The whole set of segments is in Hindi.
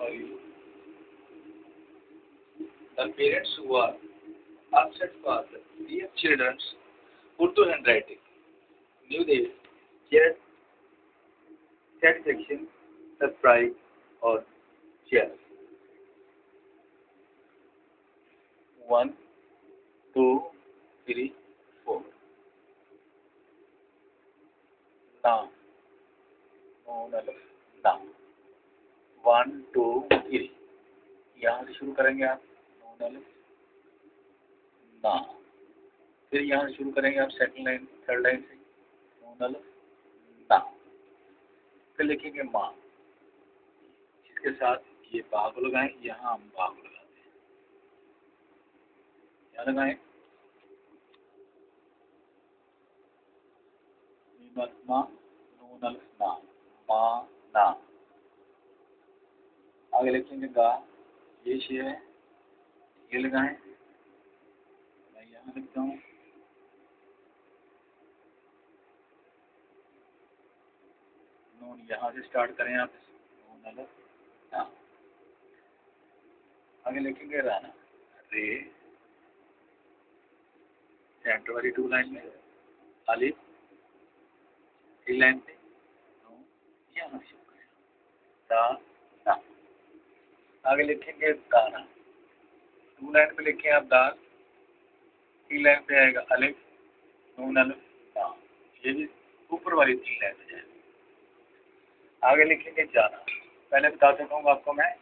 for you. The parents who are upset for the dear children's Urdu handwriting knew their satisfaction, surprise, or cheer. 1, 2, 3, 4. Now, now. 1, 2, 3. यहाँ से शुरू करेंगे आप ना, फिर यहाँ से शुरू करेंगे आप सेकंड लाइन थर्ड लाइन से ना, फिर लिखेंगे माँ, इसके साथ ये बा को लगाएं, यहाँ हम बा को लगाते हैं, क्या लगाएं माँ ना, माँ ना। आगे लिखेंगे गा, ये शेर है, ये लगाएं, मैं यहाँ लिखता हूँ नून, यहाँ से स्टार्ट करें आप नून ना। आगे लिखेंगे राना, रे, सेंटर वाली 2 लाइन में अलिफ 3 लाइन पे नून, यहाँ से शुरू करें दा ना। आगे लिखेंगे दाना, 2 लाइन पे लिखें आप दाल, 3 लाइन पे आएगा अलिफ नून अलिफ दा, ये भी ऊपर वाली 3 लाइन पे जाएगा। आगे लिखेंगे जाना, पहले बता देता हूँ आपको मैं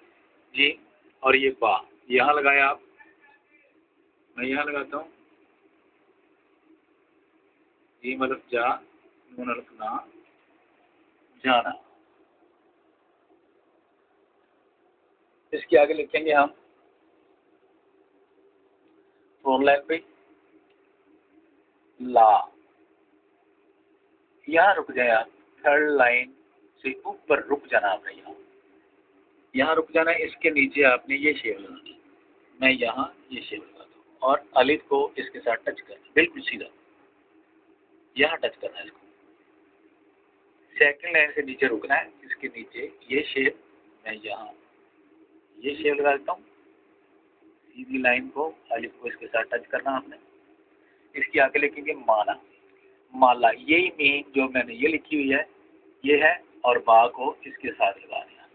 जी, और ये बा यहाँ लगाए आप, मैं यहाँ लगाता हूँ जी मतलब जा नून अलिफ ना, जाना। इसके आगे लिखेंगे हम 4 लाइन पे ला, यहाँ रुक जाए आप, थर्ड लाइन से ऊपर रुक जाना आपने, यहाँ रुक जाना है। इसके नीचे आपने ये शेप लगाना, मैं यहाँ ये शेप लगाता हूँ और अलिफ को इसके साथ टच करना, बिल्कुल सीधा यहाँ टच करना है इसको। सेकंड लाइन से नीचे रुकना है, इसके नीचे ये शेप, मैं यहाँ ये शेप लगा देता हूँ, सीधी लाइन को अलिफ को इसके साथ टच करना आपने। इसके आगे लिखेंगे माना, माला, यही मेन जो मैंने ये लिखी हुई है ये है, और बा को इसके साथ लगा दिया,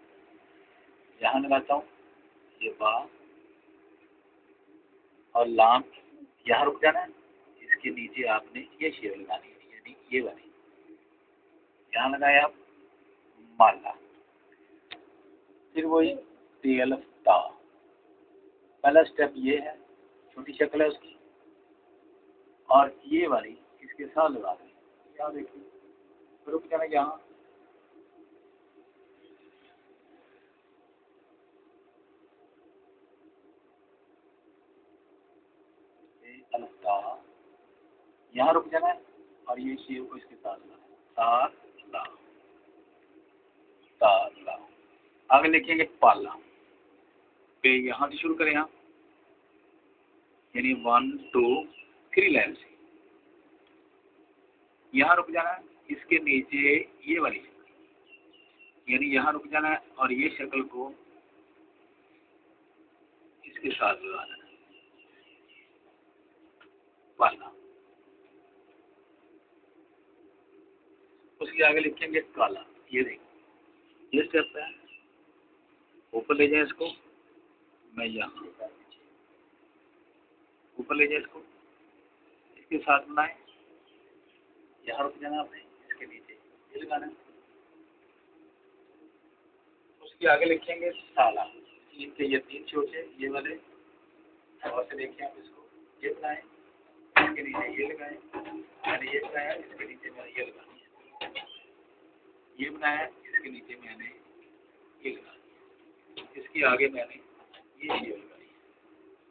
यहाँ लगाता हूँ ये बा, और लाम यहाँ रुक जाना है, इसके नीचे आपने ये शेप लगानी है, यानी ये वाली, यहाँ लगाए आप माला। फिर वही तेल ता, पहला स्टेप ये है, छोटी शक्ल है उसकी, और ये वाली इसके साथ लगा दें, यहाँ देखिए रुक जाना यहाँ, यहाँ रुक जाना है, और ये शेप को इसके साथ लगा ला, ला। आगे लिखेंगे पाला, पे यहाँ से शुरू करें आप, यानी 1, 2, 3 लाइन से यहाँ रुक जाना है, इसके नीचे ये वाली शक्ल, यानी यहाँ रुक जाना है, और ये शक्ल को इसके साथ लगाना है, पाला। उसके आगे लिखेंगे काला, ये देखिए ये स्टेप है, ऊपर ले जाए इसको, मैं यहाँ ऊपर ले जाए इसको, इसके साथ बनाए, यहाँ रुक जाना आपने, इसके नीचे ये लगाना है। उसके आगे लिखेंगे साला, इनके ये 3 छोटे ये वाले, और से देखिए आप इसको ये बनाए, इसके नीचे ये लगाए, मैंने ये बनाया, इसके नीचे मैंने ये लगा दिया, ये बनाया, इसके नीचे मैंने ये लगा दिया, इसके आगे मैंने ये शेप लगाई,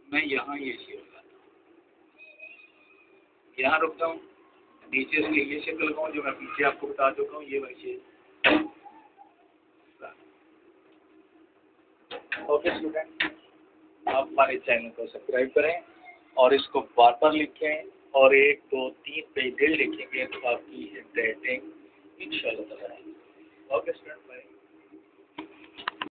मैं यहाँ ये शेप लगाता हूँ, यहाँ रुकता हूँ, नीचे से ये शेप लगाऊँ जो मैं पीछे आपको बता चुका हूँ, ये वाली शेप। ओके स्टूडेंट, आप हमारे चैनल को सब्सक्राइब करें और इसको बार बार लिखें, और 1, 2, 3 पेज लिखेंगे तो आपकी हैंडराइटिंग इंशाल्लाह। Okay student, bye.